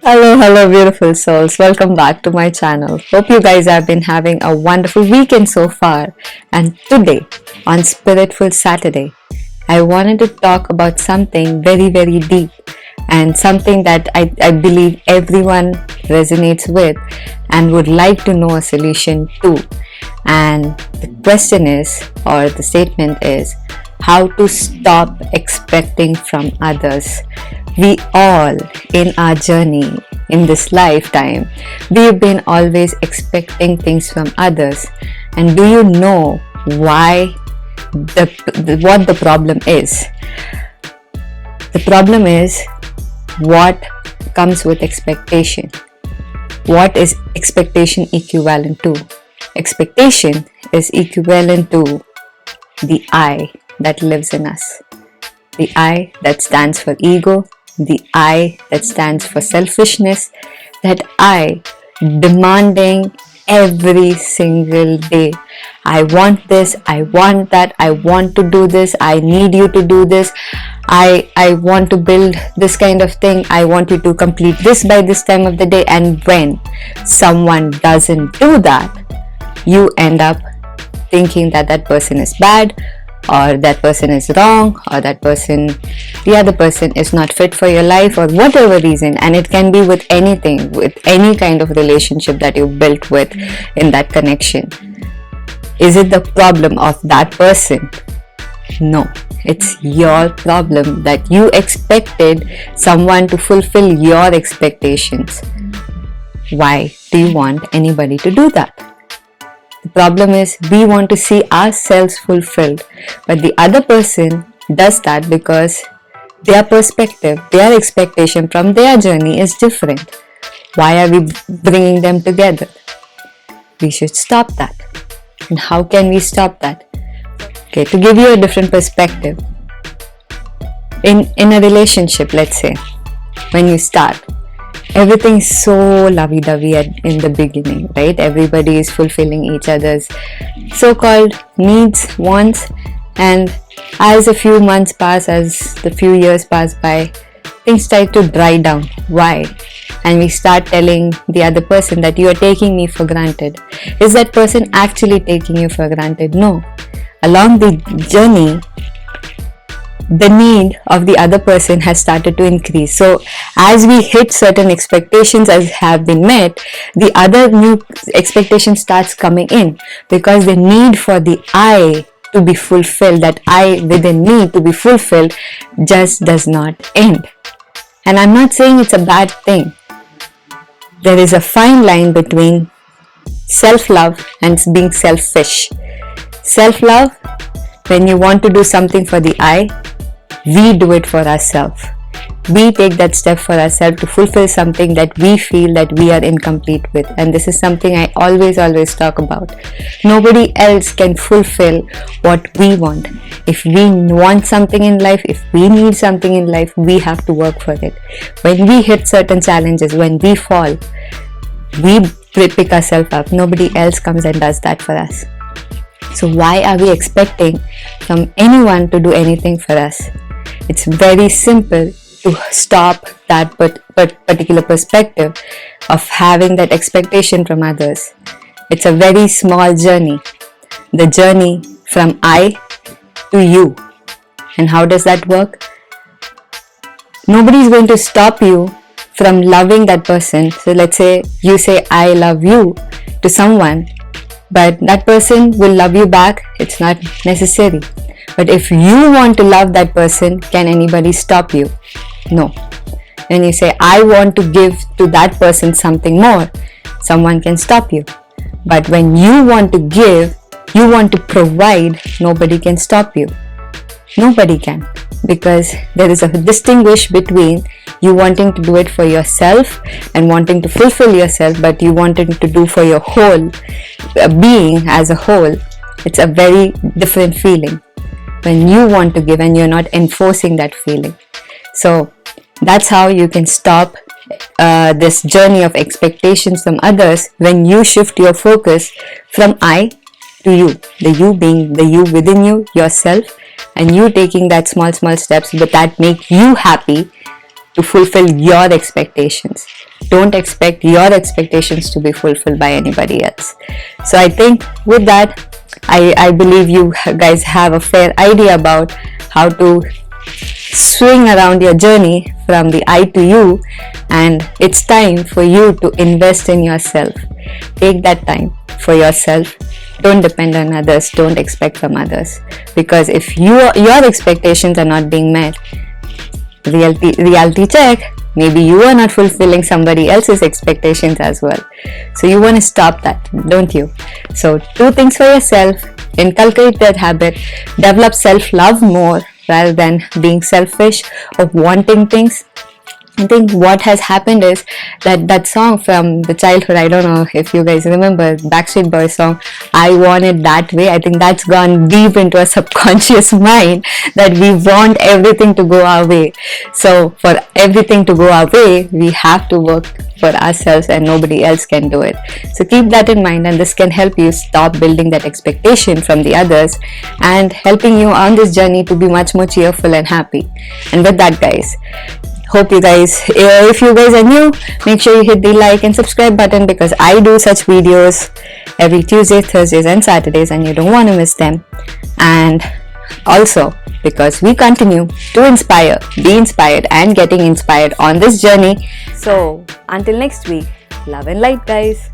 Hello, beautiful souls. Welcome back to my channel. Hope you guys have been having a wonderful weekend so far. And today, on Spiritful Saturday, I wanted to talk about something very deep and something that I believe everyone resonates with and would like to know a solution to. And the question is, or the statement is, how to stop expecting from others. We all, in our journey, in this lifetime, we've been always expecting things from others. And do you know why what the problem is? The problem is what comes with expectation. What is expectation equivalent to? Expectation is equivalent to the I that lives in us. The I that stands for ego, the I that stands for selfishness, that I demanding every single day. I want this, I want that, I want to do this, I need you to do this, I want to build this kind of thing, I want you to complete this by this time of the day. And when someone doesn't do that, you end up thinking that that person is bad, or that person is wrong, or the other person is not fit for your life, or whatever reason. And it can be with anything, with any kind of relationship that you built with in that connection. Is it the problem of that person? No, it's your problem that you expected someone to fulfill your expectations. Why do you want anybody to do that? The problem is we want to see ourselves fulfilled, but the other person does that because their perspective, their expectation from their journey is different. Why are we bringing them together? We should stop that. And how can we stop that? Okay, to give you a different perspective. In a relationship, let's say, when you start, everything is so lovey-dovey in the beginning, right? Everybody is fulfilling each other's so-called needs, wants, and as a few months pass, as the few years pass by, things start to dry down. Why? And we start telling the other person that you are taking me for granted. Is that person actually taking you for granted? No. Along the journey, the need of the other person has started to increase. So as we hit certain expectations as have been met, the other new expectation starts coming in, because the need for the I to be fulfilled, that I within me to be fulfilled, just does not end. And I'm not saying it's a bad thing. There is a fine line between self-love and being selfish. Self-love, when you want to do something for the I, we do it for ourselves. We take that step for ourselves to fulfill something that we feel that we are incomplete with. And this is something I always talk about. Nobody else can fulfill what we want. If we want something in life, if we need something in life, we have to work for it. When we hit certain challenges, when we fall, we pick ourselves up. Nobody else comes and does that for us. So why are we expecting from anyone to do anything for us? It's very simple to stop that particular perspective of having that expectation from others. It's a very small journey. The journey from I to you. And how does that work? Nobody is going to stop you from loving that person. So let's say you say I love you to someone, but that person will love you back. It's not necessary. But if you want to love that person, can anybody stop you? No. When you say, I want to give to that person something more, someone can stop you. But when you want to give, you want to provide, nobody can stop you. Nobody can. Because there is a distinguish between you wanting to do it for yourself and wanting to fulfill yourself, but you wanting to do for your whole being as a whole. It's a very different feeling when you want to give and you're not enforcing that feeling. So that's how you can stop this journey of expectations from others when you shift your focus from I to you. The you being the you within you, yourself, and you taking that small steps that make you happy to fulfill your expectations. Don't expect your expectations to be fulfilled by anybody else. So I think with that, I believe you guys have a fair idea about how to swing around your journey from the I to you, and it's time for you to invest in yourself. Take that time for yourself. Don't depend on others. Don't expect from others, because if your expectations are not being met, reality check, maybe you are not fulfilling somebody else's expectations as well. So you want to stop that, don't you? So do things for yourself, inculcate that habit, develop self-love more rather than being selfish or wanting things. I think what has happened is that song from the childhood, I don't know if you guys remember, Backstreet Boys song, I Want It That Way. I think that's gone deep into our subconscious mind that we want everything to go our way. So for everything to go our way, we have to work for ourselves and nobody else can do it. So keep that in mind, and this can help you stop building that expectation from the others and helping you on this journey to be much more cheerful and happy. And with that, guys, hope you guys, if you guys are new, make sure you hit the like and subscribe button, because I do such videos every Tuesday, Thursdays and Saturdays, and you don't want to miss them. And also because we continue to inspire, be inspired and getting inspired on this journey. So until next week, love and light, guys.